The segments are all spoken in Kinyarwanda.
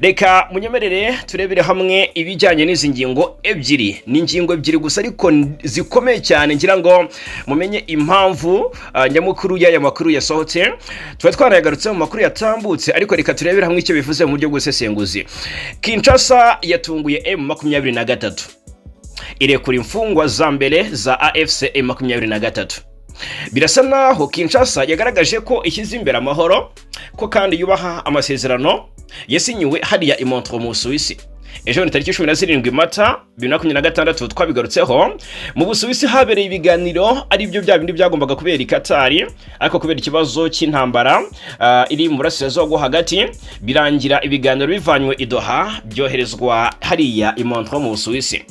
Reka munyemerere turebere hamwe ibijyanye n'izi ngingo ebyiri. Ni ingingo ebyiri gusa ariko zikomeye cyane, ngira ngo mumenye impamvu nyamukuru y'aya makuru yasohotse. Tuba twarayagarutse mu makuru yatambutse, ariko reka turebere hamwe icyo bivuze mu buryo bw'ubusesenguzi. Kinshasa yatunguye M23, irekura imfungwa za mbere za AFC M23. Birasa naho Kinshasa yagaragaje ko ishyize imbere amahoro, ko kandi yubaha amasezerano yasinyiwe hariya i Montreux mu Busuwisi. Ejo ni tariki 17 Mata 2026 twabigarutseho. Mu Busuwisi habereye ibiganiro ari byo bya bindi byagombaga kubera i Katari, ariko kubera ikibazo cy'intambara iri mu burasirazuba bwo hagati, birangira ibiganiro bivanywe i Doha byoherezwa hariya i Montreux mu Busuwisi.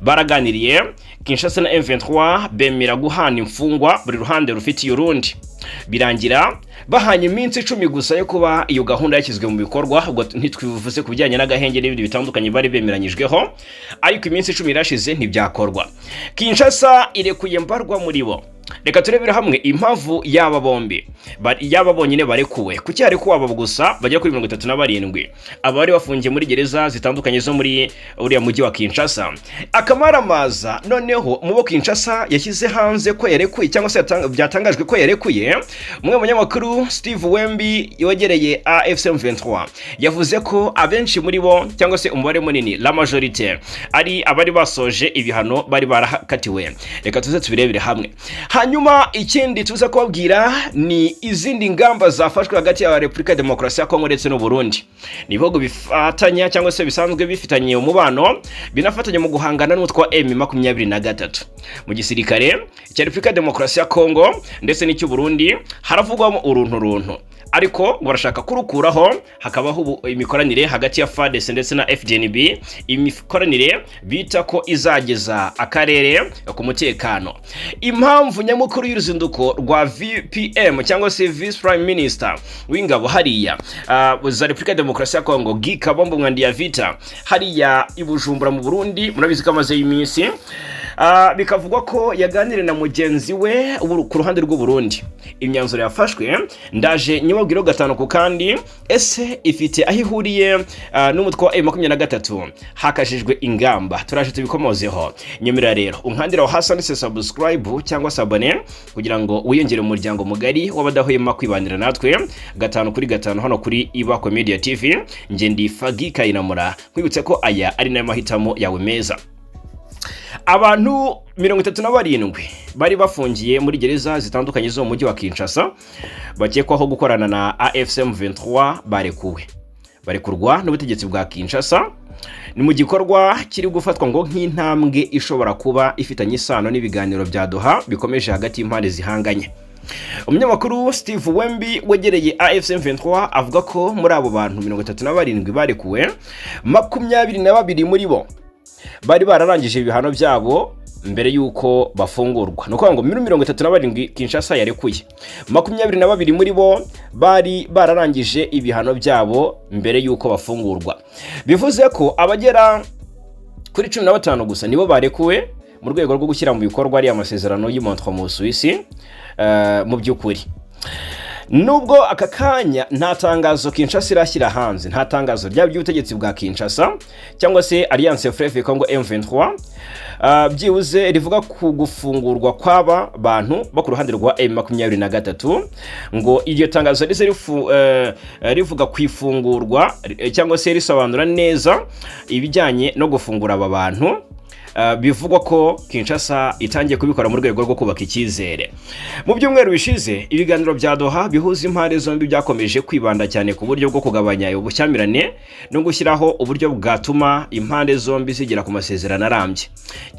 Baraganiriye, Kinshasa na M23 bemera guhana imfungwa buri ruhande rufitiye urundi. Birangira bahanye iminsi 10 gusa yo kuba iyo gahunda yashyizwe mu bikorwa. Ubwo ntitwivuze ku bijyanye n'agahenge n'ibindi bitandukanye bari bemeranyijweho, ariko iminsi 10 irashize ntibyakorwa. Kinshasa irekuye mbarwa muri bo. Reka turebere hamwe impamvu yaba bombi. Yaba bonyine barekuwe. Kuki harekuwe abo gusa bajya kuri 37? Abari bafungiye muri gereza zitandukanye zo muri uriya mujyi wa Kinshasa. Akamaramaza noneho mubo Kinshasa yashyize hanze ko yarekuye, cyangwa se byatangajwe ko yarekuye. Umwe munyamakuru Steve Wembi yogereye AFC M23 yavuze ko abenshi muri bo, cyangwa se umubare munini, la majorité, ari abari basoje ibihano bari barakatiwe. Reka tuze tubirebere hamwe. Hanyuma ikindi tuza kubabwira ni izindi ngamba zafashwe hagati ya Repubulika ya Demokarasi ya Kongo ndetse no Burundi. Nibihugu bifatanya cyangwa se bisanzwe bifitanye umubano, binafatanya mu guhangana n'umutwe wa M23. Mu gisirikare cya Repubulika ya Demokarasi ya Kongo ndetse n'icyo Burundi haravugwamo uruntu, ariko barashaka kurukuraho, hakabaho imikoranire hagati ya FARDC ndetse na FDNB, imikoranire bita ko izageza akarere ku mutekano. Impamvu nyamukuru y'uruzinduko rwa VPM cyangwa se Vice Prime Minister w'ingabo hariya za Repubulika ya Demokarasi ya Kongo Gikabombo Mwandiya Vita hariya i Bujumbura mu Burundi, murabizi ko amaze y'iminsi, bikavugwa ko yaganire na mugenzi we ku ruhande rw'u Burundi. Imyanzuro yafashwe ndaje nyababwiro gatanu ku kandi, ese ifite ahihuriye n'umutwe wa M23 hakajijwe ingamba. Turaje tubikomozeho. Nyemera rero unkandira hasi ndetse subscribe cyangwa sabone kugira ngo wiyongere mu muryango mugari w'abadahwema kwibanira natwe gatanu kuri gatanu hano kuri Ibako Media TV. Nge ndi Fagika inamura, kwibutse ko aya ari nayo mahitamo yawe meza. Abantu 37 bari bafungiye muri gereza zitandukanye zo mu mujyi wa Kinshasa bakekwaho gukorana na AFC M23 barekurwa n'ubutegetsi bwa Kinshasa. Ni mu gikorwa kiri gufatwa ngo nk'intambwe ishobora kuba ifitanye isano n'ibiganiro bya Doha bikomeje hagati y'impande zihanganye. Umunyamakuru Steve Wembi wegereye AFC M23 avuga ko muri abo bantu 37 barekuwe, 22 muri bo bari bararangije ibihano byabo mbere yuko bafungurwa. Nuko ngo 37 Kinshasa yarekuye, 22 muri bo bari bararangije ibihano byabo mbere yuko bafungurwa. Bivuze ko abagera kuri 15 gusa nibo barekuwe mu rwego rwo gushyira mu bikorwa ari amasezerano y'i Montreux mu Busuwisi. Mu by'ukuri nubwo aka kanya nta tangazo Kinshasa irashyira hanze, nta tangazo rya by'ubutegetsi bwa Kinshasa cyangwa se Alliance Fleuve Congo M23 byibuze rivuga ku gufungurwa kw'aba bantu bo ku ruhande rwa M23, ngo iryo tangazo rivuga kwifungurwa cyangwa se risobanura neza ibijyanye no gufungura aba bantu. Bivugwa ko Kinshasa itangiye kubikora mu rwego rwo kubaka icyizere. Mu byumweru bishize ibiganiro bya Doha bihuza impande zombi byakomeje kwibanda cyane ku buryo bwo kugabanya ubushyamirane no gushyiraho uburyo bwatuma impande zombi zigera ku masezerano arambye.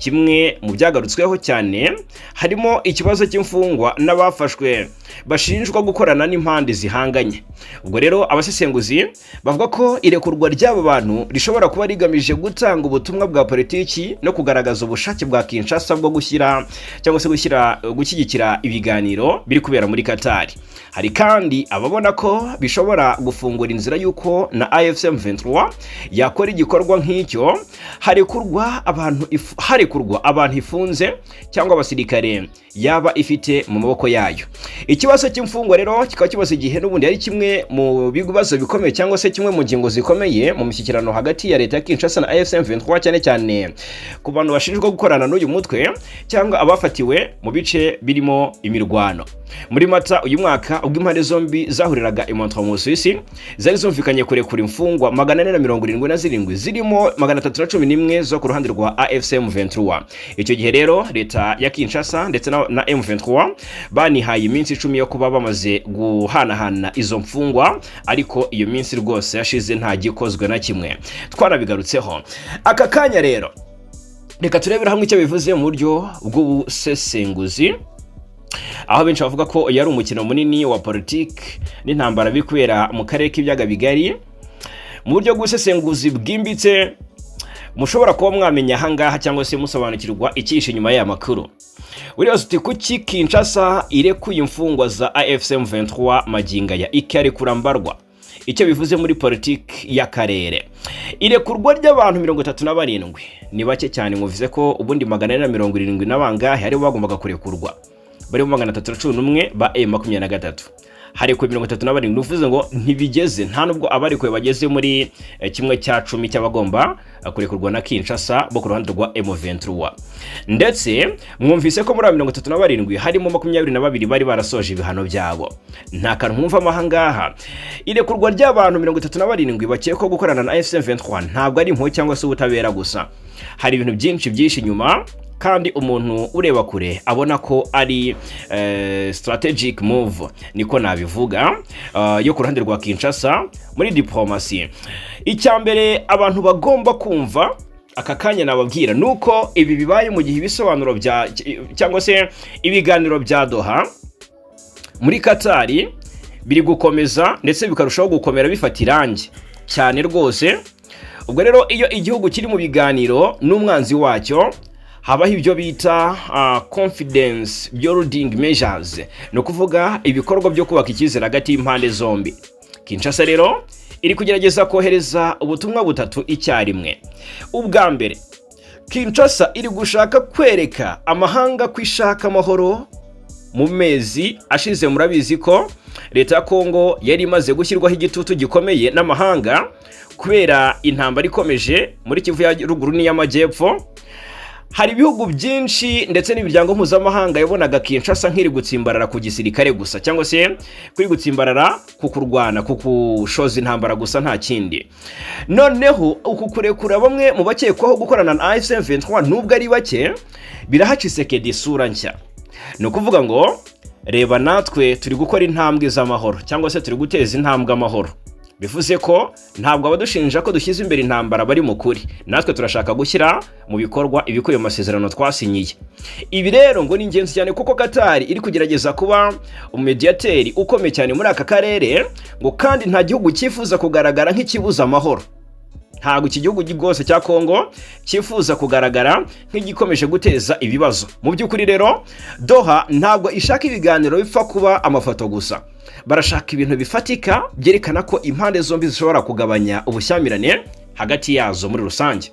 Kimwe mu byagarutsweho cyane harimo ikibazo cy'imfungwa n'abafashwe bashinjwa gukorana n'impande zihanganye. Ubwo rero abasesenguzi bavuga ko irekurwa ry'aba bantu rishobora kuba rigamije gutanga ubutumwa bwa politiki no kugaragaza ubushake bwa Kinshasa bwo gushyira cyangwa se gushyigikira ibiganiro biri kubera muri Katari. Hari kandi ababona ko bishobora gufungura inzira yuko na AFC M23 yakora igikorwa nk'icyo, harekurwa abantu ifunze cyangwa abasirikare yaba ifite mu maboko yayo. ikibazo cy'imfungwa rero kikaba kibazo igihe n'ubundi ari kimwe mu bibazo bikomeye cyangwa se kimwe mu ngingo zikomeye mu mishyikirano hagati ya leta ya Kinshasa na M23 cyane cyane ku bantu bashinjwa gukorana n'uyu mutwe cyangwa abafatiwe mu bice birimo imirwano. Muri Mata uyu mwaka ubwo impande zombi zahuriraga M23 mu Suisse zari zumvikanye kurekura imfungwa 477 zirimo 311 zo ku ruhande rwa AFC M23. Icyo gihe rero leta ya Kinshasa ndetse na M23 banihaye iminsi 10 yo kuba bamaze guhanahana izo mfungwa, ariko iyo minsi rwose yashize nta gikozwe na kimwe. Twarabigarutseho aka kanya rero, reka turebera hamwe icyo bivuze mu buryo bw'ubusesenguzi, aho benshi bavuga ko yari umukino munini wa politike n'intambara bikwera mu karere k'Ibiyaga Bigari. Mu buryo bw'ubusesenguzi bwimbitse mushobora kuba mwamenya hangaha cyangwa se musobanukirwa icyishe nyuma y'aya makuru. Uribaza uti kuki Kinshasa irekuye imfungwa za AFC M23 maginga ya ikari kurambarwa? Icyo bivuze muri politike y'akarere, irekurwa ry'abantu 37 ni bake cyane. Muvuze ko ubundi 470 n'abangahe ari bagombaga kurekurwa, bari mu 311 ba M23, hari ku 37. Nuvuze ngo ntibigeze, nta nubwo abarikuye bageze muri kimwe cya 10 cy'abagomba kurekurwa na Kinshasa bo ku ruhande rwa M23. Ndetse mwumvise ko muri 37 harimo 22 bari barasoje ibihano byabo. Nta kantu mwumva amahangaha, irekurwa ry'abantu 37 bakekwa gukorana na M23 ntabwo ari impuhwe cyangwa se ubutabera gusa, hari ibintu byinshi byinshi nyuma, kandi umuntu ureba kure abona ko ari strategic move, niko nabivuga, yo ku ruhande rwa Kinshasa muri Dipolomasi. Icyambere abantu bagomba kumva aka kanya nababwira nuko ibi bibaye mu gihe ibisobanuro bya cyangwa se ibiganiro bya Doha muri Katari biri gukomeza ndetse bikarushaho gukomera bifata irangi cyane rwose. Ubwo rero iyo igihugu kiri mu biganiro n'umwanzi wacyo, habaho ibyo bita confidence building measures, no kuvuga ibikorwa byo kubaka icyizere hagati y'impande zombi. Kinshasa rero iri kugerageza kohereza ubutumwa butatu icyarimwe. Ubwa mbere, Kinshasa iri gushaka kwereka amahanga ko ishaka amahoro. Mu mezi ashize murabizi ko leta ya Kongo yari imaze gushyirwaho igitutu gikomeye n'amahanga kubera intambara ikomeje muri Kivu ya ruguru n'iy'amajyepfo. Hari ibihugu byinshi ndetse n'imiryango mpuzamahanga yabonaga Kinshasa nk'iri gutsimbarara ku gisirikare gusa, cyangwa se kuri gutsimbarara ku kurwana, ku kushoza intambara gusa, nta kindi. Noneho uku kurekura bamwe mu bakekwaho gukorana na AFC M23 nubwo ari bake, biraha Tshisekedi isura nshya. No kuvuga ngo reba natwe turi gukora intambwe z'amahoro, cyangwa se turi guteza intambwe amahoro. Bivuze ko ntabwo abadushinja ko dushyize imbere intambara bari mu kuri, natwe turashaka gushyira mu bikorwa ibikuye mu masezerano twasinyiye. Ibi rero ngo ni ingenzi cyane kuko Katari iri kugerageza kuba umediateri ukomeye cyane muri aka karere, ngo kandi nta gihugu cyifuza kugaragara nk'ikibuza amahoro. Ntabwo iki gihugu rwose cya Kongo cyifuza kugaragara nk'igikomeje guteza ibibazo. Mu by'ukuri rero Doha ntabwo ishaka ibiganiro bipfa kuba amafoto gusa, barashaka ibintu bifatika byerekana ko impande zombi zishobora kugabanya ubushyamirane hagati yazo muri rusange.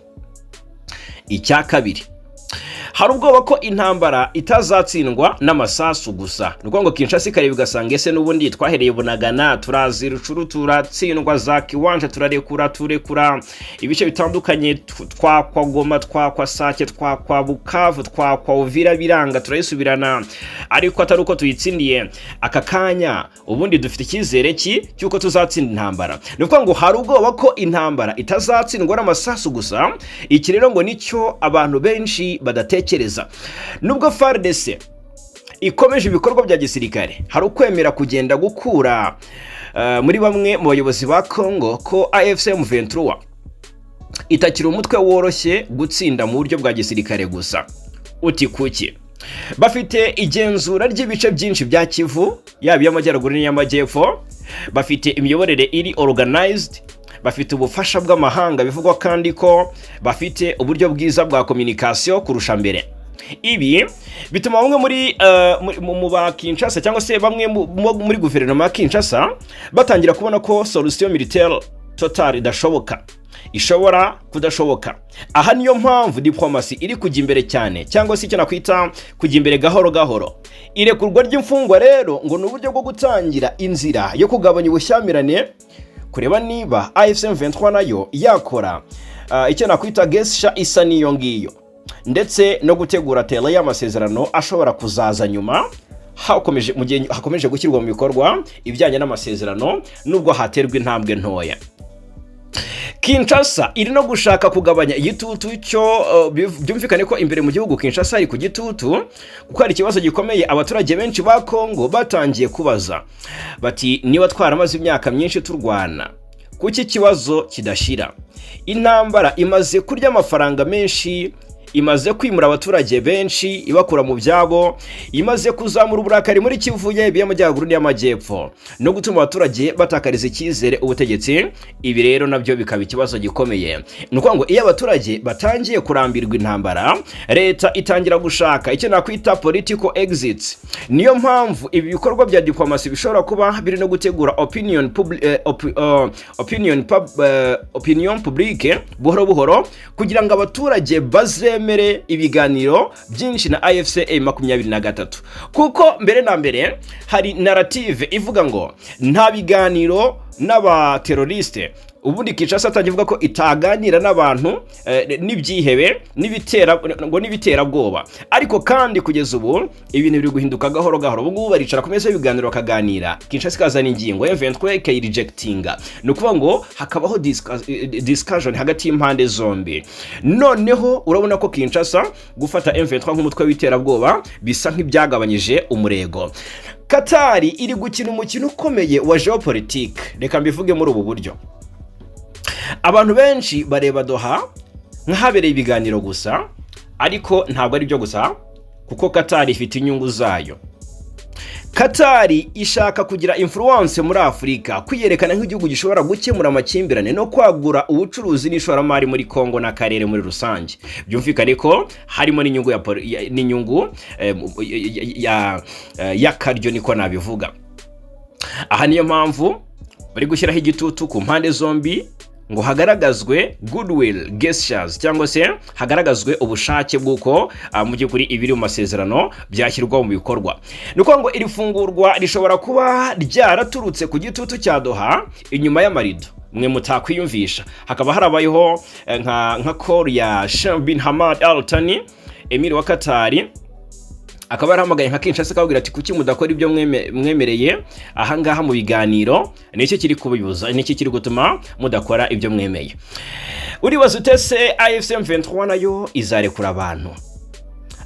Icya kabiri, hari ubwoba ko intambara itazatsindwa n'amasasu gusa. Nuko ngo Kinshasa ikareba igasanga ese n'ubundi twahereye Bunagana, turazi Rucuru, turatsindwa za Kiwanja, turekura ibice bitandukanye, twakwa Goma, twakwa Sake, twakwa Bukavu, twakwa Uvira, biranga turayisubirana, ariko atari uko tuyitsindiye aka kanya ubundi dufite icyizere cy'uko tuzatsinda intambara. Nuko ngo hari ubwoba ko intambara itazatsindwa n'amasasu gusa. Iki rero ngo nicyo abantu benshi badate kereza. Nubwo FARDC ikomeje ibikorwa bya gisirikare, hari ukwemera kugenda gukura muri bamwe mu bayobozi ba Kongo ko AFC M23 itakiri umutwe woroshye gutsinda mu buryo bwa gisirikare gusa. Uti kuki? Bafite igenzura ry'ibice byinshi bya Kivu, yaba y'amajyaruguru n'iy'amajyepfo, bafite imiyoborere iri organized, bafite ubufasha bw'amahanga, bivugwa kandi ko bafite uburyo bwiza bwa communication kurusha mbere. Ibi bituma bamwe muri ba Kinshasa cyangwa se bamwe muri guverinoma ya Kinshasa batangira kubona ko solution militaire total idashoboka. ishobora kudashoboka. Aha niyo mpamvu diplomasi iri kujya imbere cyane, cyangwa se icyo nakwita kujya imbere gahoro gahoro. Irekurwa ry'imfungwa rero ngo ni uburyo bwo gutangira inzira yo kugabanya ubushyamirane, kureba niba AFC M23 nayo yakora icyo nakwita gesha isa niyo ngiyo, ndetse no gutegura tele y'amasezerano ashobora kuzaza nyuma hakomeje gushyirwa mu bikorwa ibijyanye n'amasezerano nubwo haterwa intambwe ntoya. Kinshasa iri no gushaka kugabanya igitutu cyo byumvikane ko imbere mu gihugu Kinshasa iri ku gitutu kuko hari ikibazo gikomeye. Abaturage benshi ba Kongo batangiye kubaza bati niba twaramaze imyaka myinshi turwana, kuki kibazo kidashira? Intambara imaze kurya amafaranga menshi, imaze kwimura abaturage benshi ibakura mu byabo, imaze kuzamura uburakari muri Kivu y'Amajyaruguru n'Amajyepfo no gutuma abaturage batakariza icyizere ubutegetsi. Ibi rero nabyo bikaba ikibazo gikomeye. Nuko ngo iyo abaturage batangiye kurambirwa intambara, leta itangira gushaka icyo nakwita political exits. Niyo mpamvu ibi bikorwa bya diplomasi bishobora kuba biri no gutegura opinion publique buhoro buhoro kugira ngo abaturage bazemere ibiganiro byinshi na AFC M23, kuko mbere na mbere hari narrative ivuga ngo nta biganiro n'abateroriste. Ubundi Kinshasa atagivuga ko itaganira n'abantu n'ibyihebe n'ibiterabwoba, ariko kandi kugeza ubu ibintu biri guhinduka gahoro gahoro. Ubwo baricara ku meza y'ibiganiro bakaganira, Kinshasa ikazana ingingo M23 ikayirejectinga, ni ukuvuga ngo hakabaho discussion hagati y'impande zombi. Noneho urabona ko Kinshasa gufata M23 nk'umutwe w'iterabwoba bisa nk'ibyagabanyije umurego. Katari iri gukina umukino ukomeye wa geopolitique, reka mbivuge muri ubu buryo. Abantu benshi bareba Doha nk'ahabereye ibiganiro gusa, ariko ntabwo ari byo gusa, kuko Katari ifite inyungu zayo. Katari ishaka kugira influence muri Afurika, kwiyerekana nk'igihugu gishobora gukemura amakimbirane no kwagura ubucuruzi n'ishoramari muri Kongo na Karere muri rusange. Byumvikane ko harimo n'inyungu ya karyo, niko nabivuga. Aha niyo mpamvu bari gushyiraho igitutu ku mpande zombi ngo hagaragazwe goodwill gestures, cyangwa se hagaragazwe ubushake bw'uko mu by'ukuri ibiri mu masezerano byashyirwa mu bikorwa. Nuko ngo iri fungurwa rishobora kuba ryaraturutse ku gitutu cya Doha inyuma y'amarido mwe mutakwiyumvisha. Hakaba harabayeho nka call ya Sheikh bin Hamad Al Thani, emir wa Katari, akaba yarahamagaye nka Kinshasa akabwira ati kuki mudakora ibyo mwemereye aha ngaha mu biganiro, nicyo kiri kubibuza, nicyo kiri gutuma mudakora ibyo mwemeye. Uribaza utese AFC M23 nayo izarekura abantu?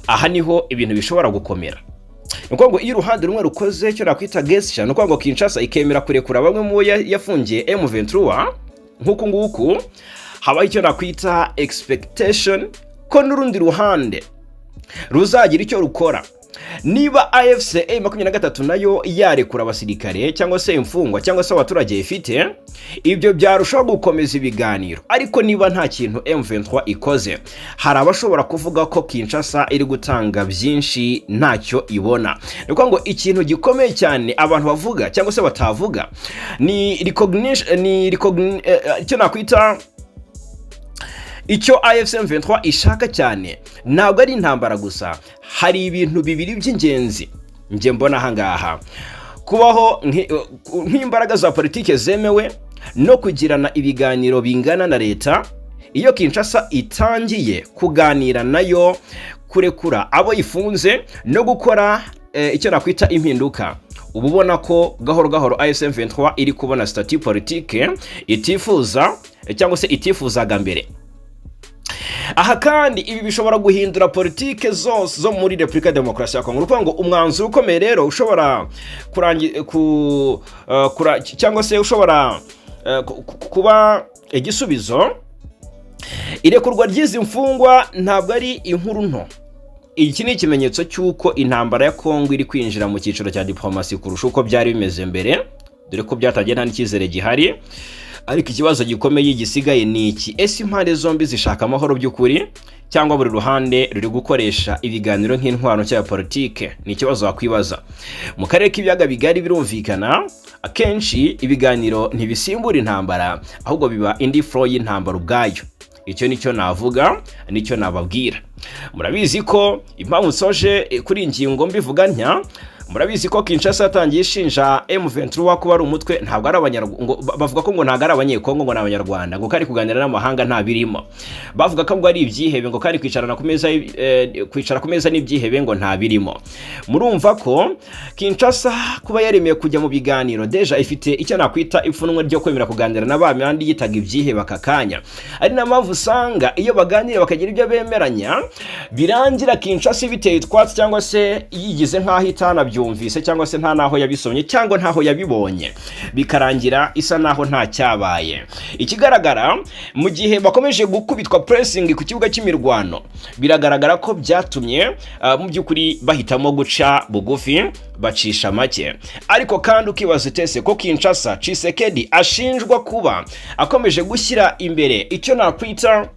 Aha niho ibintu bishobora gukomera. Nuko ngo iyo uruhande rumwe rukoze cyo nakwita gesture, nuko ngo Kinshasa ikemera kurekura bamwe mu yafungiye M23, nkuko nguku habaho icyo nakwita expectation ko n'urundi ruhande ruzagira icyo rukora. Niba AFC M23 nayo yarekura abasirikare cyangwa se imfungwa cyangwa se abaturage ifite, ibyo byarushaho gukomeza ibiganiro. Ariko niba nta kintu M23 ikoze, hari abashobora kuvuga ko Kinshasa iri gutanga byinshi ntacyo ibona. Nuko ngo ikintu gikomeye cyane abantu bavuga cyangwa se batavuga ni recognition, icyo nakwita icyo AFC M23 ishaka cyane ntabwo ari intambara gusa. Hari ibintu bibiri by'ingenzi nje mbona aha ngaha: kubaho nk'imbaraga za politike zemewe no kugirana ibiganiro bingana na leta. Iyo Kinshasa itangiye kuganira nayo, kurekura abo ifunze no gukora icyo nakwita impinduka, ubu ubona ko gahoro gahoro AFC M23 iri kubona statut politique itifuza cyangwa se itifuzaga mbere. Aha kandi ibi bishobora guhindura politike zose zo muri Repubulika ya Demokarasi ya Kongo. Ruvuga ngo umwanzuro ukomeye rero ushobora cyangwa se ushobora kuba igisubizo, irekurwa ry'izi mfungwa ntabwo ari inkuru nto. Iki ni ikimenyetso cy'uko intambara ya Kongo iri kwinjira mu cyiciro cya diplomasi kurusha uko byari bimeze mbere, dore ko byatangiye nta n'icyizere gihari. Ariko ikibazo gikomeye gisigaye ni iki: ese impande zombi zishaka amahoro by'ukuri cyangwa buri ruhande ruri gukoresha ibiganiro nk'intwaro cya politike? Ni ikibazo wakwibaza. Mu karere k'ibiyaga bigari birumvikana akenshi ibiganiro ntibisimbura intambara ahubwo biba indi flow y'intambara ubwayo. Icyo nicyo navuga, nicyo nababwira. Murabizi ko impamvu soje kuri ingingo mbivuga ntya, murabizi ko Kinshasa yatangiye ishinja M23 kuba ari umutwe, ntabwo ari abanyarwanda, bavuga ko ngo ntabwo ari abanyekongo, ngo n'abanyarwanda, ngo kari kuganira n'amahanga nta birimo. Bavuga ko ngo ari ibyihebe, ngo kari kwicara ku meza n'ibyihebe ngo nta birimo. Murumva ko Kinshasa kuba yaremeye kujya mu biganiro deja ifite icyo nakwita ipfunwe ryo kwemera kuganira n'abandi yitaga ibyihebe aka kanya. Ari na mpamvu usanga iyo baganira bakagira ibyo bemeranya birangira Kinshasa biteye twatsi cyangwa se yigize nk'aho itanabyumvise cyangwa se nta naho yabisomye cyangwa ntaho yabibonye, bikarangira isa naho nta cyabaye. Ikigaragara mu gihe bakomeje gukubitwa pressing ku kibuga cy'imirwano, biragaragara ko byatumye mu by'ukuri bahitamo guca bugufi bacisha make. Ariko kandi ukibaza utese ko Kinshasa Tshisekedi ashinjwa kuba akomeje gushyira imbere icyo nakwita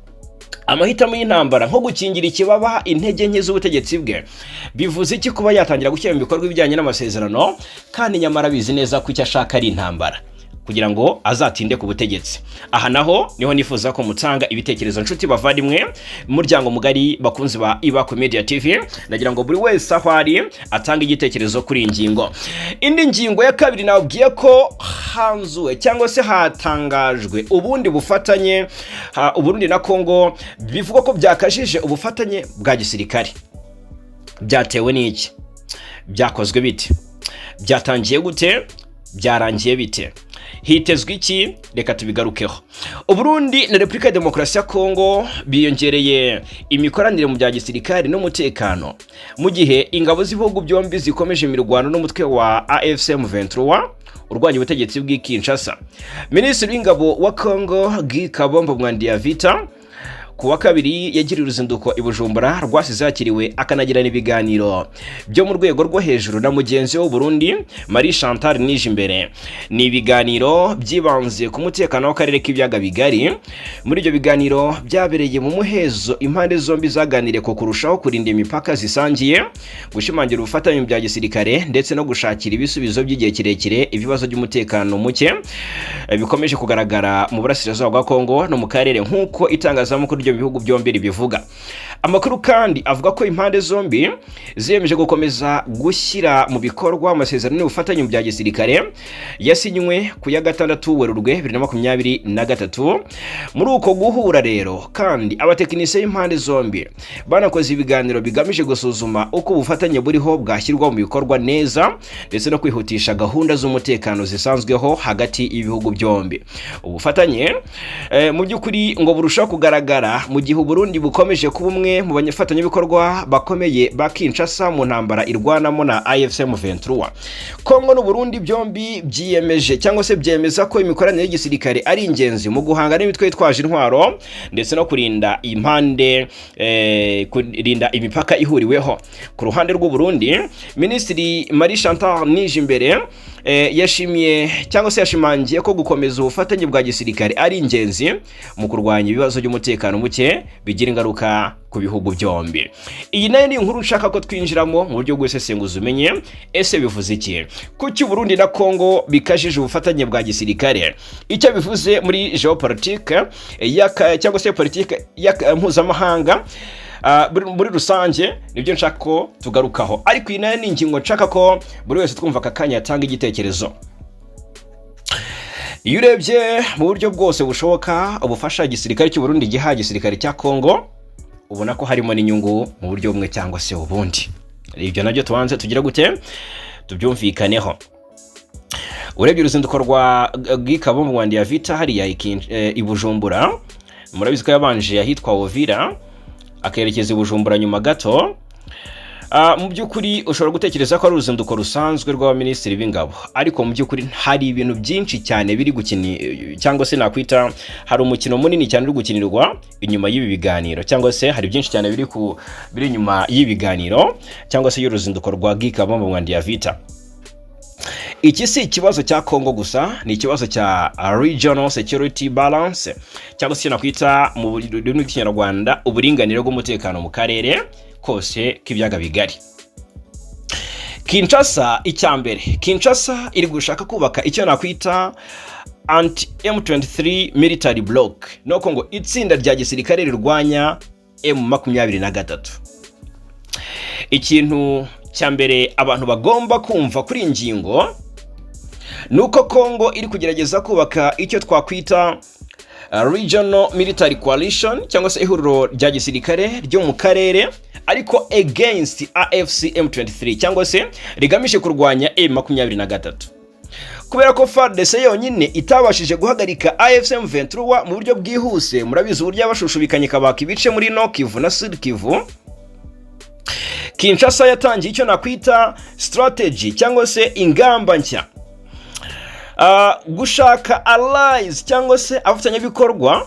amahitamo y'intambara nko gukingira ikibaba intege nke z'ubutegetsi bwe. Bivuze iki kuba yatangira gushyira mu bikorwa ibijyanye n'amasezerano kandi nyamara bizi neza ko icyo ashaka ari intambara kugira ngo azatinde ku butegetsi? Aha naho niho nifuza ko mutanga ibitekerezo nshuti bavandimwe, muryango mugari bakunzi ba Ibaku Media TV, nagira ngo buri wese aho ari atanga igitekerezo kuri ingingo. Indi ngingo ya kabiri nabwiye ko hanzuwe cyangwa se hatangajwe ubundi bufatanye Uburundi na Kongo, bivuga ko byakajije ubufatanye bwa gisirikare. Byatewe n'iki? Byakozwe bite? Byatangiye gute? Byarangiye bite? Hitezwe iki? Reka tubigarukeho. Uburundi na Repubulika ya Demokarasi ya Kongo biyongereye imikoranire mu bya gisirikare n'umutekano, mu gihe ingabo z'ibihugu byombi zikomeje imirwano n'umutwe wa AFC M23 urwanya ubutegetsi bw'i Kinshasa. Minisitiri w'ingabo wa Kongo Gikabombo Mwandiya Vita kuwa kabiri yagiriye uruzinduko i Bujumbura, rwasize yakiriwe akanagirana ibiganiro byo mu rwego rwo hejuru na mugenzi w'u Burundi Marie Chantal Nijimbere. Ni ibiganiro byibanze ku mutekano w'akarere k'ibiyaga bigari. Muri ibyo biganiro byabereye mu muhezo, impande zombi zaganiriye ko kurushaho kurinda imipaka zisangiye, gushimangira ubufatanye bya gisirikare ndetse no gushakira ibisubizo by'igihe kirekire ibibazo by'umutekano muke bikomeje kugaragara mu burasirazuba bwa Kongo no mu karere nk'uko itangazamakuru ryo bihugu byombi bivuga. Amakuru kandi avuga ko impande zombi ziyemeje gukomeza gushyira mu bikorwa amasezerano y'ubufatanye mu bya gisirikare yasinywe ku ya 6 Werurwe 2023. Muri uko guhura rero kandi abatekinisiye y'impande zombi banakoze ibiganiro bigamije gusuzuma uko ubufatanye buriho bwashyirwa mu bikorwa neza ndetse no kwihutisha gahunda z'umutekano zisanzweho hagati y'ibihugu byombi. Ubufatanye mu by'ukuri ngo burushaho kugaragara mu gihe Burundi bukomeje kuba umwe mu banyafatanyabikorwa bakomeye ba Kinshasa mu ntambara irwanamo na AFC M23. Kongo n'u Burundi byombi byiyemeje cyangwa se byemeza ko imikoranire y'igisirikare ari ingenzi mu guhangana n'imitwe yitwaje intwaro ndetse no kurinda impande kurinda imipaka ihuriweho. Ku ruhande rw'u Burundi, Minisitiri Marie Chantal Nijimbere yashimiye cyangwa se yashimangiye ko gukomeza ubufatanye bwa gisirikare ari ingenzi mu kurwanya ibibazo by'umutekano muke bigira ingaruka ku bihugu byombi. Iyi nayo ni inkuru nshaka ko twinjiramo mu buryo bw'isesenguzi umenye ese bivuze iki, kuki Burundi na Kongo bikajije ubufatanye bwa gisirikare, icyo bivuze muri geopolitike cyangwa se politike mpuzamahanga muri rusange, nibyo nshaka ko tugarukaho. Ariko iyi nayo ni ingingo nshaka ko buri wese twumva aka Kanya yatanga igitekerezo. Iyo urebye mu buryo bwose bushoboka ubufasha igisirikare cy'u Burundi giha igisirikare cya Kongo, ubona ko harimo n'inyungu mu buryo bumwe cyangwa se ubundi. Ibyo nabyo tubanze tugira gute tubyumvikaneho. Urebye uruzinduko rwa Gikabombo Mwandiya Vita hariya i Bujumbura, murabizi ko yabanje ahitwa Uvira akerekeza i Bujumbura nyuma gato. Mu by'ukuri ushobora gutekereza ko ari uruzinduko rusanzwe rw'abaminisitiri b'ingabo, ariko mu by'ukuri hari ibintu byinshi cyane biri cyangwa se nakwita hari umukino munini cyane uri gukinirwa inyuma y'ibi biganiro, cyangwa se hari byinshi cyane biri inyuma y'ibiganiro cyangwa se y'uruzinduko rwa Gikabombo Mwandiya Vita. Iki si ikibazo cya Kongo gusa, ni ikibazo cya regional security balance cyangwa se nakwita mu rurimi rw'Ikinyarwanda uburinganire bw'umutekano mu karere kose k'ibiyaga bigari. Kinshasa icyambere, Kinshasa iri gushaka kubaka icyo nakwita anti M23 military block, noko ngo itsinda rya gisirikare rirwanya M23. Ikintu cyambere abantu bagomba kumva kuri ingingo nuko Kongo iri kugerageza kubaka icyo twakwita regional military coalition cyangwa se ihuriro rya gisirikare ryo mu karere, ariko against AFC M23 cyangwa se rigamije kurwanya M23. Kubera ko FARDC yonyine itabashije guhagarika AFC M23 mu buryo bwihuse, murabizi uburyo abashushubikanye kabaka ibice muri Nord Kivu na Sud Kivu, Kinshasa yatangiye icyo nakwita strategy cyangwa se ingamba nshya, gushaka allies cyangwa se abafatanyabikorwa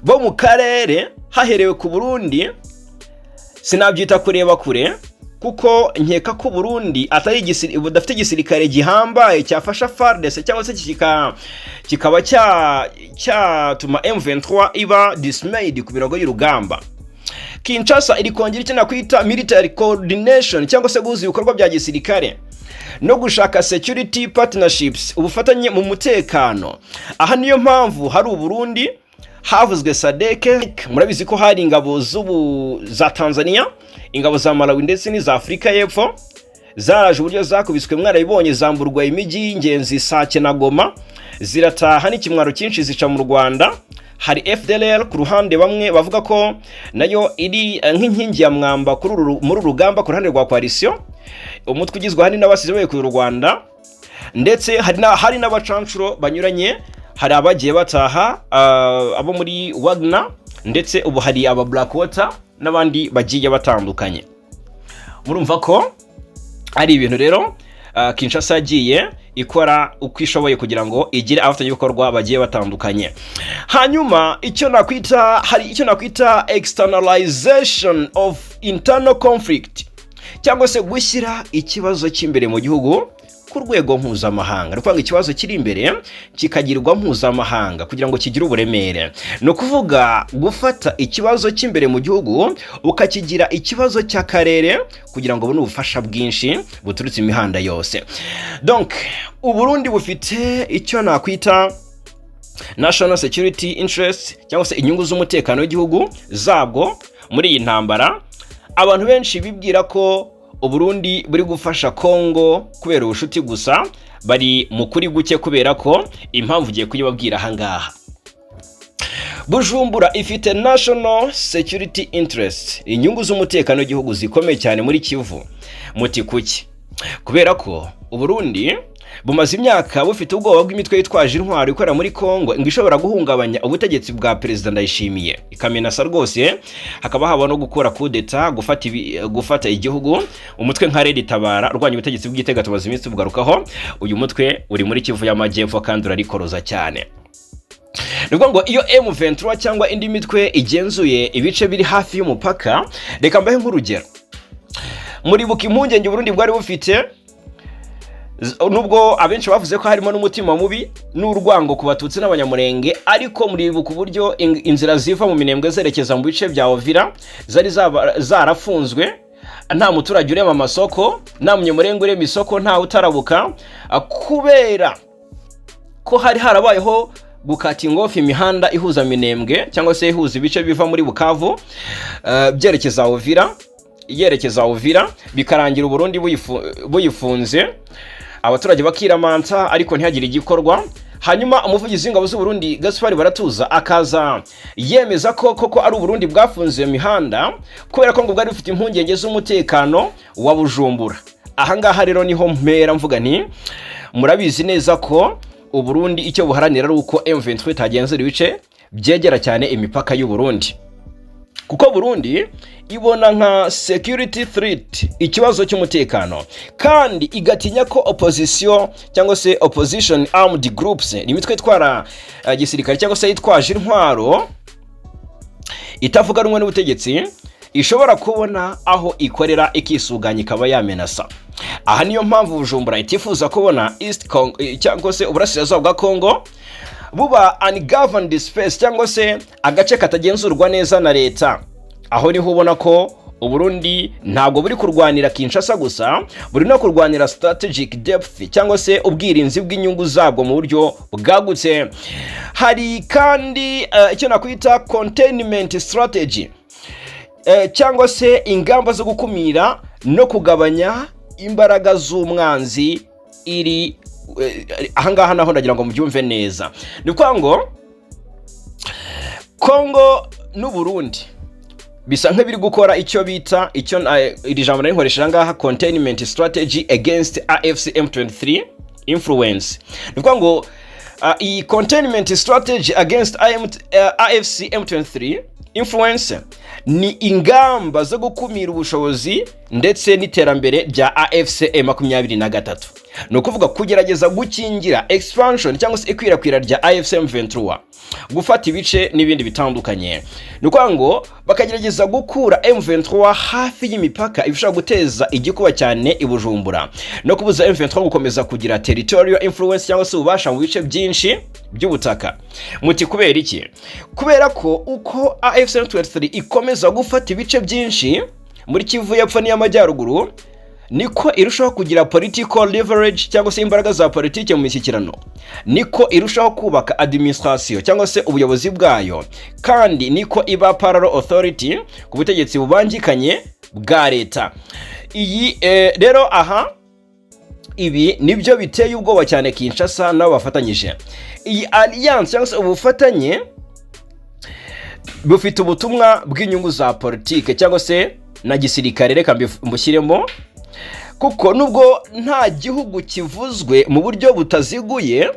bo mu karere haherewe ku Burundi. Sinabyita kureba kure kuko nkeka ko Burundi atari budafite igisirikare gihambaye cyafasha FARDC cyangwa se kikaba cyatuma M23 iba dismayed ku mirongo y'urugamba. Kinshasa iri kongera icyo nakwita military coordination cyangwa se guhuza ibikorwa bya gisirikare no gushaka security partnerships, ubufatanye mu mutekano. Aha niyo mpamvu hari Burundi havuzwe SADC, murabizi ko hari ingabo za Tanzania, ingabo za Malawi ndetse n'iza Afrika y'Epfo zaraje uburyo zakubiswe, mwarabibonye, zamburwa imijyi y'ingenzi Sake na Goma, zirataha n'ikimwaro cyinshi zica mu Rwanda. Hari FDLR ku ruhande, bamwe bavuga ko nayo iri nk'inkingi ya mwamba muri rugamba ku ruhande rwa coalition, umutwe ugizwe hani n'abasize ku Rwanda, ndetse hari n'abacancuro banyuranye. Hari abagiye bataha abo muri Wagner, ndetse ubu hari aba Blackwater n'abandi bagiye batandukanye. Murumva ko ari ibintu rero Kinshasa yagiye ikora uko ishoboye kugira ngo igire abafatanyabikorwa bagiye batandukanye. Hanyuma hari icyo nakwita externalization of internal conflict, cyangwa se gushyira ikibazo cy'imbere mu gihugu ku rwego mpuzamahanga. Ni ukuvuga ikibazo kiri imbere kikagirwa mpuzamahanga kugira ngo kigire uburemere. No kuvuga gufata ikibazo cy'imbere mu gihugu ukakigira ikibazo cy'akarere kugira ngo ubone ubufasha bwinshi buturutse imihanda yose. Donc Uburundi bufite icyo nakwita national security interest cyangwa se inyungu z'umutekano w'igihugu zabwo muri iyi ntambara. Abantu benshi bibwira ko Uburundi buri gufasha Kongo kubera ubushuti gusa, bari mu kuri guke kubera ko impamvu ugiye kuyibabwira ahangaha. Bujumbura ifite national security interest, inyungu z'umutekano w'igihugu zikomeye cyane muri Kivu. Muti kuki? Kubera ko Uburundi bumaze imyaka bufite ubwoba bw'imitwe yitwaje intwaro ikorera muri Kongo ngo ishobora guhungabanya ubutegetsi bwa Perezida Ndayishimiye, ikamenasa rwose hakaba haba no gukora coup d'etat, gufata igihugu. Umutwe nka LE28 urwanya ubutegetsi bw'Igitega tubaza iminsi tugarukaho. Uyu mutwe uri muri Kivu y'Amajyepfo kandi urarikoroza cyane. Nubwo ngo iyo M23 cyangwa indi mitwe igenzuye ibice biri hafi y'umupaka, reka mbahe nk'urugero. Muri buka impungenge Burundi bwari bufite, nubwo abenshi bavuze ko harimo n'umutima mubi n'urwango ku Batutsi n'Abanyamurenge, ariko muribuka uburyo inzira ziva mu Minembwe zerekeza mu bice bya Ovira zari zarafunzwe, nta muturage urema amasoko, nta munyamurenge urema isoko, nta utarabuka, kubera ko hari harabayeho gukata ingofi imihanda ihuza Minembwe cyangwa se ihuza ibice biva muri Bukavu byerekeza Ovira, bikarangira Burundi buyifunze, abaturage bakiramanta ariko ntihagire igikorwa. Hanyuma umuvugizi w'ingabo z'u Burundi Gaspard Baratuza akaza yemeza ko koko ari Burundi bwafunze imihanda kubera ko ngo bwari bufite impungenge z'umutekano wa Bujumbura. Ahangaha rero niho mpera mvuga nti murabizi neza ko Uburundi icyo buharanira ari uko M23 itagenzura ibice byegera cyane imipaka y'u Burundi, kuko Burundi ibona nka security threat, ikibazo cy'umutekano, kandi igatinya ko opposition cyangwa se opposition armed groups, imitwe itwara gisirikare cyangwa se yitwaje intwaro itavuga rumwe n'ubutegetsi, ishobora kubona aho ikorera ikisuganya ikaba yamenasa. Aha niyo mpamvu Bujumbura itifuza kubona East Congo cyangwa se uburasirazuba bwa Kongo buba ungoverned space cyangwa se agace katagenzurwa neza na leta. Aho niho ubona ko Uburundi ntabwo buri kurwanira Kinshasa gusa, buri no kurwanira strategic depth cyangwa se ubwirinzi bw'inyungu zabwo mu buryo bwagutse. Hari kandi icyo nakwita containment strategy cyangwa se ingamba zo gukumira no kugabanya imbaraga z'umwanzi iri ahangaha naho ndagira ngo mubyumve neza. Ni kwa ngo Kongo n'u Burundi bisa nk'ibiri gukora icyo bita iri jambo nari nkoresha ngaha containment strategy against AFC M23 influence. Ni kwa ngo iyi containment strategy against AFC M23 influence ni ingamba zo gukumira ubushobozi ndetse n'iterambere rya AFC M23. No kuvuga kugerageza gukingira expansion cyangwa se ikwirakwira rya AFC M23, gufata ibice n'ibindi bitandukanye. Nuko ngo bakagerageza gukura M23 hafi y'imipaka ifasha guteza igikuba cyane i Bujumbura no kubuza M23 gukomeza kugira territorial influence cyangwa se ubasha mu bice byinshi by'ubutaka. Muti kubera iki? Kubera ko uko AFC M23 ikomeza gufata ibice byinshi muri Kivu y'Epfo n'Amajyaruguru, niko irushaho kugira political leverage cyangwa se imbaraga za politike mu mishyikirano, niko irushaho kubaka administration cyangwa se ubuyobozi bwayo, kandi niko iba parallel authority ku butegetsi bubangikanye bwa leta. Iyi rero aha ibi nibyo biteye ubwoba cyane Kinshasa nabo bafatanyije. Iyi alliance cyangwa se ubufatanye bufite ubutumwa bw'inyungu za politike cyangwa se na gisirikare, reka mbushyiremo, kuko nubwo nta gihugu kivuzwe mu buryo butaziguye,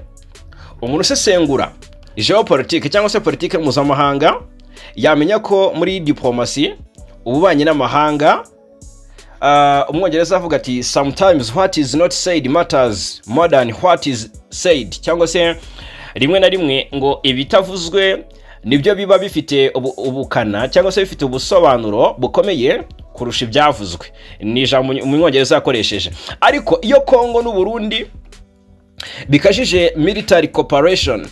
umuntu usesengura geopolitike cyangwa se politike mpuzamahanga yamenya ko muri dipolomasi, ububanyi n'amahanga, umwongereza avuga ati sometimes what is not said matters more than what is said, cyangwa se rimwe na rimwe ngo ibitavuzwe nibyo biba bifite ubukana cyangwa se bifite ubusobanuro bukomeye kurusha ibyavuzwe. Ni ijambo umwongereza yakoresheje. Ariko iyo Kongo n'u Burundi bikajije military cooperation,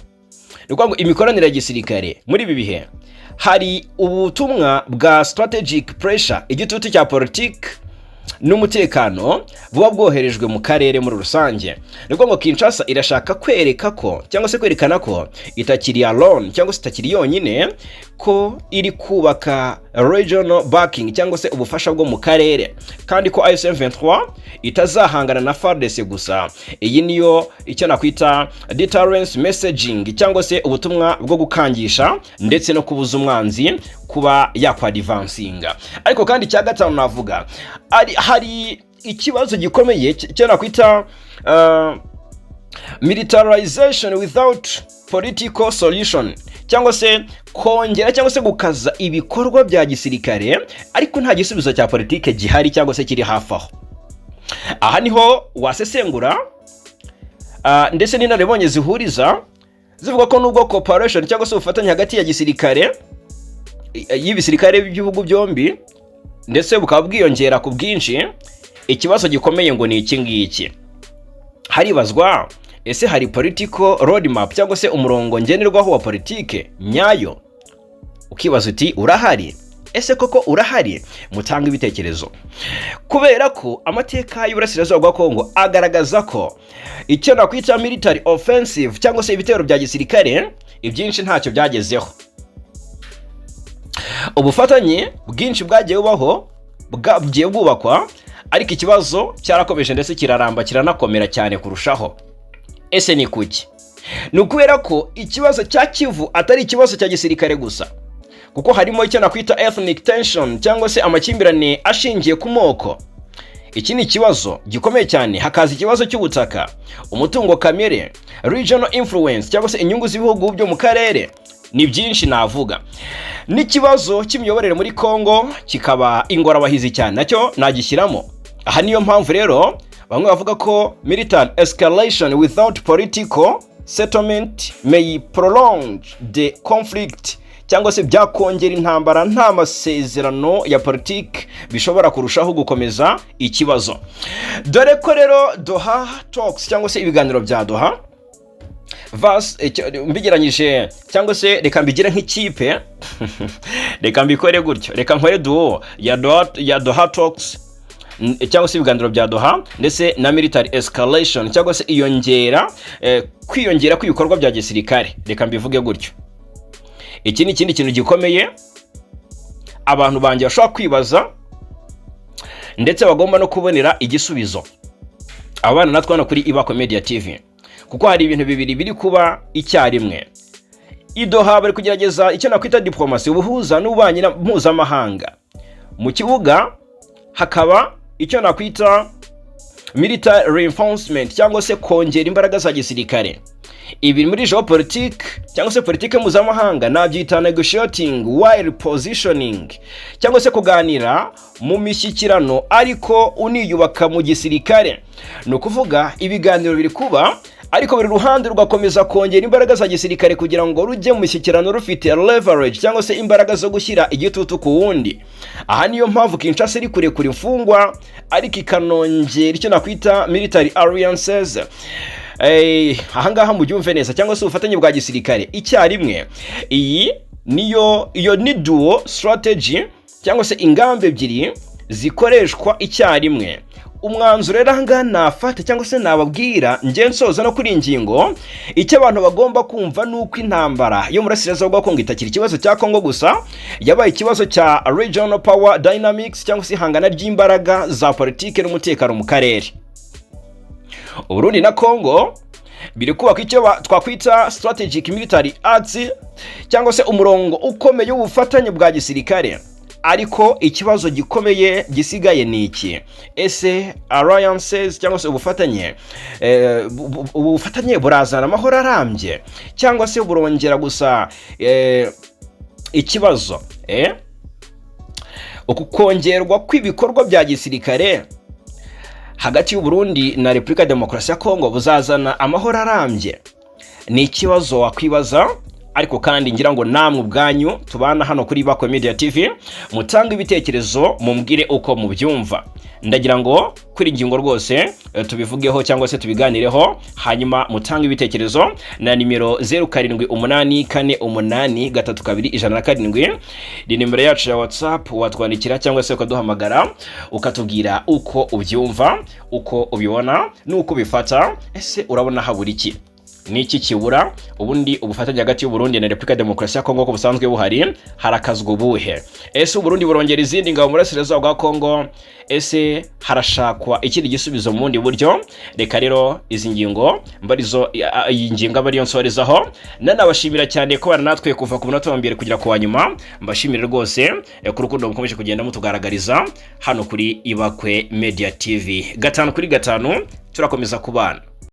ni kwa ngo imikoranire ya gisirikare muri ibi bihe, hari ubutumwa bwa strategic pressure, igitutu cya politike n'umutekano buba bwoherejwe mu karere muri rusange. Nubwo ngo Kinshasa irashaka kwereka ko cyangwa se kwerekana ko itakiri alone cyangwa se itakiri yonyine, ko iri kubaka regional backing cyangwa se ubufasha bwo mu karere, kandi ko AFC M23 itazahangana na FARDC gusa. Iyi niyo icyo nakwita deterrence messaging cyangwa se ubutumwa bwo gukangisha ndetse no kubuza umwanzi kuba yakwadvancinga. Ariko kandi cya gatanu navuga hari ikibazo gikomeye cyo nakwita militarization without political solution, cyangwa se kongera cyangwa se gukaza ibikorwa bya gisirikare ariko nta gisubizo cya politike gihari cyangwa se kiri hafi aho. Aha niho wasesengura ndetse n'inarebonye zihuriza zivuga ko nubwo cooperation cyangwa se ubufatanye hagati ya gisirikare y'ibisirikare by'ibihugu byombi ndetse bukaba bwiyongera ku bwinshi, ikibazo gikomeye ngo ni iki ngiki. Haribazwa ese hari political roadmap cyangwa se umurongo ngenerwaho wa politike nyayo? Ukibaza uti urahari? Ese koko urahari? Mutanga ibitekerezo. Kubera ko amateka y'Uburasirazuba bwa Kongo agaragaza ko icyo nakwita military offensive cyangwa se ibitero bya gisirikare ibyinshi ntacyo byagezeho. Ubufatanye bwinshi bwagiye bubaho, bwagiye bwubakwa, ariko ikibazo cyarakomeje ndetse kiraramba kiranakomera cyane kurushaho. Ese ni kuki? Ni ukubera ko ikibazo cya Kivu atari ikibazo cya gisirikare gusa, kuko harimo icyo nakwita ethnic tension cyangwa se amakimbirane ashingiye ku moko. Iki ni ikibazo gikomeye cyane. Hakaza ikibazo cy'ubutaka, umutungo kamere, regional influence cyangwa se inyungu z'ibihugu byo mu karere. Ni byinshi navuga. N'ikibazo cy'imiyoborere muri Kongo kikaba ingorabahizi cyane, nacyo nagishyiramo. Aha niyo mpamvu rero bamwe bavuga ko military escalation without political settlement may prolong the conflict, cyangwa se byakongera intambara nta masezerano ya politike bishobora kurushaho gukomeza ikibazo. Dore ko rero Doha talks cyangwa se ibiganiro bya Doha mbigeranyije cyangwa se reka mbigire nk'ikipe reka mbikore gutyo, reka nkore duo ya Doha Talks cyangwa se ibiganiro bya Doha ndetse na military escalation cyangwa se kwiyongera kw'ibikorwa bya gisirikare, reka mbivuge gutyo. Iki ni ikindi kintu gikomeye abantu banjye bashobora kwibaza ndetse bagomba no kubonera igisubizo. Abana natwe hano kuri Ibako Media TV, kuko hari ibintu bibiri biri kuba icyarimwe. Doha bari kugerageza icyo nakwita dipolomasi, ubuhuza n'ububanyi mpuzamahanga. Mu kibuga hakaba icyo nakwita military reinforcement cyangwa se kongera imbaraga za gisirikare. Ibi muri geopolitique cyangwa se politike mpuzamahanga nabyita negotiating while positioning, cyangwa se kuganira mu mishyikirano ariko uniyubaka mu gisirikare. No kuvuga ibiganiro biri kuba ariko buri ruhande rugakomeza kongera imbaraga za gisirikare kugira ngo rujye mu mishyikirano rufite leverage cyangwa se imbaraga zo gushyira igitutu ku wundi. Aha niyo mpamvu Kinshasa iri kurekura imfungwa ariko ikanongera icyo nakwita military alliances. Ahangaha mu byumve neza cyangwa se ubufatanye bwa gisirikare icyarimwe. Iyo ni duo strategy cyangwa se ingamba ebyiri zikoreshwa icyarimwe. Umwanzuro rero ahangaha nafata cyangwa se nababwira nge nsoza no kuri ingingo, icyo abantu bagomba kumva nuko intambara yo murasirazuba bwa Kongo itakiri ikibazo cya Kongo gusa, yabaye ikibazo cya regional power dynamics cyangwa se ihangana ry'imbaraga za politike n'umutekano mu karere. Burundi na Kongo biri kubaka icyo twakwita strategic military acts cyangwa se umurongo ukomeye w'ubufatanye bwa gisirikare. Ariko ikibazo gikomeye gisigaye ni iki? Ese alliances cyangwa se ubufatanye burazana amahoro arambye cyangwa se burongera gusa ikibazo kongerwa kw'ibikorwa bya gisirikare hagati y'u Burundi na Repubulika Demokarasi ya Kongo buzazana amahoro arambye? Ni ikibazo wakwibaza. Ariko kandi ngira ngo namwe ubwanyu tubana hano kuri Ibako Media TV mutanga ibitekerezo mumbwire uko mubyumva. Ndagira ngo kuri ingingo rwose tubivugeho cyangwa se tubiganireho, hanyuma mutanga ibitekerezo na nimero 0784483217 ni nimero yacu ya WhatsApp, watwandikira cyangwa se ukaduhamagara ukatubwira uko ubyumva, uko ubibona nuko bifata. Ese urabona habura iki? Niki kibura? Ubundi ubufatanye hagati y'u Burundi na Repubulika Demokarasi ya Kongo ko busanzwe buhari harakazwa ubuhe? Ese u Burundi burongera izindi ngabo murasirazuba bwa Kongo? Ese harashakwa ikindi gisubizo mu bundi buryo? Reka rero izi ngingo mbarizo iyi ngingo abariyo nsorezaho. Nanabashimira cyane ko bana natwe kuva ku munota wa mbere kugera ku wanyuma. Mbashimire rwose ku rukundo mukomeje kugenda mutugaragariza hano kuri Ibakwe Media TV. 5 kuri 5 turakomeza kubana.